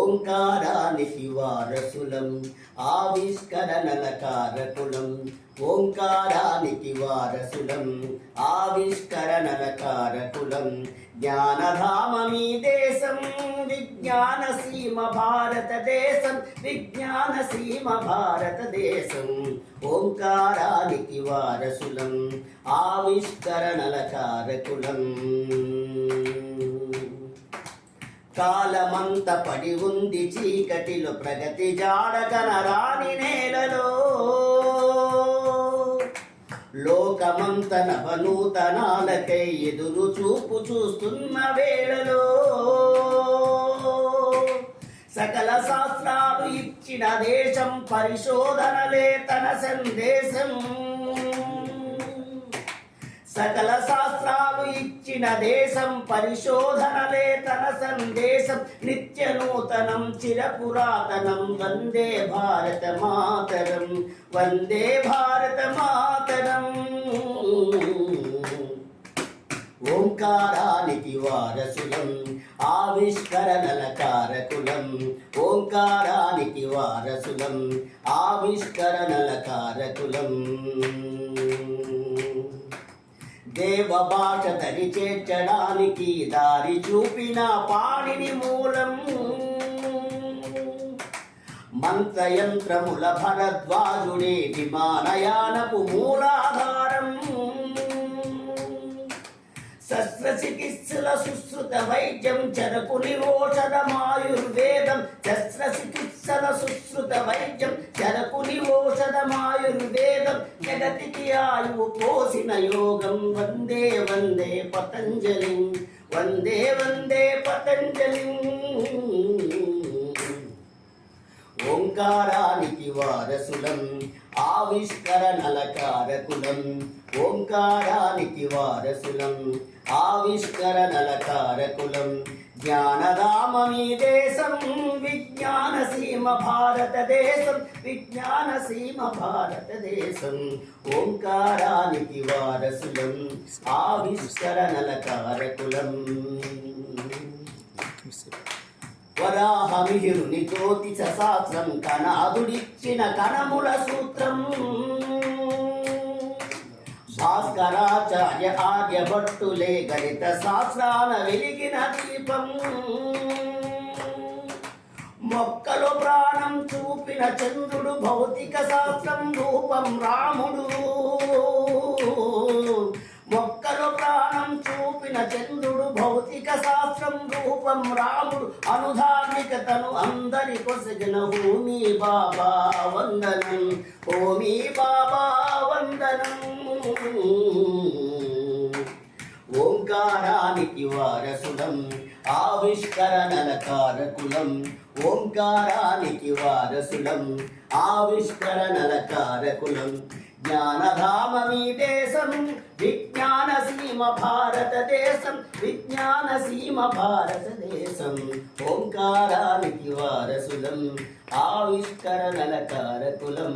ఓంకారానికి వారసులం ఆవిష్కరణల కారకులం ఓంకారానికి వారసులం ఆవిష్కరణల కారకులం జ్ఞానధామమీ దేశం విజ్ఞాన సీమ భారతదేశం విజ్ఞాన సీమ భారతదేశం ఓంకారానికి వారసులం ఆవిష్కరణల కారకులం కాలమంత పడి ఉంది చీకటిలో ప్రగతి జాడకనరాని నేలలో లోకమంత నవనూతనాలకై ఎదురు చూపు చూస్తున్న వేళలో సకల శాస్త్రాలు ఇచ్చిన దేశం పరిశోధనలే తన సందేశం సకల శాస్త్రాలు ఇచ్చిన దేశం పరిశోధనలే తన సందేశం నిత్య నూతనం చిరపురాతనం వందే భారత మాతరం వందే భారత మాతరం ఓంకారానికి వారసులం ఆవిష్కరణల కారకులం ఓంకారానికి వారసులం ఆవిష్కరణల కారకులం దేవ భాష దరి చేర్చడానికి దారి చూపిన పాణిని మూలం మంత్రయంత్రముల భరద్వాజుడే విమానయానపు మూలాధారం శస్త్రచికిత్సల సుశ్రుత వైద్యం చరకుని ఓషధమాయుర్వేదం శస్త్రచికిత్సల సుశ్రుత వైద్యం చరకుని ఓషధమాయుర్వేదం జగతికి ఆయువు పోసిన యోగం వందే వందే పతంజలి వందే వందే పతంజలి ఓంకారానికి వారసులం ఆవిష్కరణల కారకులం ఓంకారానికి వారసులం ఆవిష్కరణల కారకులం జ్ఞానధామమీ దేశం విజ్ఞాన సీమ భారతదేశం విజ్ఞాన సీమ భారతదేశం ఓంకారానికి వారసులం ఆవిష్కరణల కారకులం వరాహమిహిరుని జ్యోతిష శాస్త్రం కణాదుడిచ్చిన కణముల సూత్రం భాస్కరాచార్య ఆర్యభట్టులే గణిత శాస్త్రాన వెలిగిన దీపం మొక్కలో ప్రాణం చూపిన చంద్రుడు భౌతిక శాస్త్రం రూపం రాముడు మొక్కలో ప్రాణం చూపిన చంద్రుడు భౌతిక శాస్త్రం రూపం రాముడు అనుధార్మికతను అందరి కొసగిన హోమీ బాబా వందనం హోమీ బాబా వందనం ఓంకారానికి వారసులం ఆవిష్కరణల కారకులం ఓంకారానికి వారసులం ఆవిష్కరణల కారకులం జ్ఞానధామమీ దేశం విజ్ఞాన సీమ భారతదేశం విజ్ఞాన సీమ భారతదేశం ఓంకారానికి వారసులం ఆవిష్కరణల కారకులం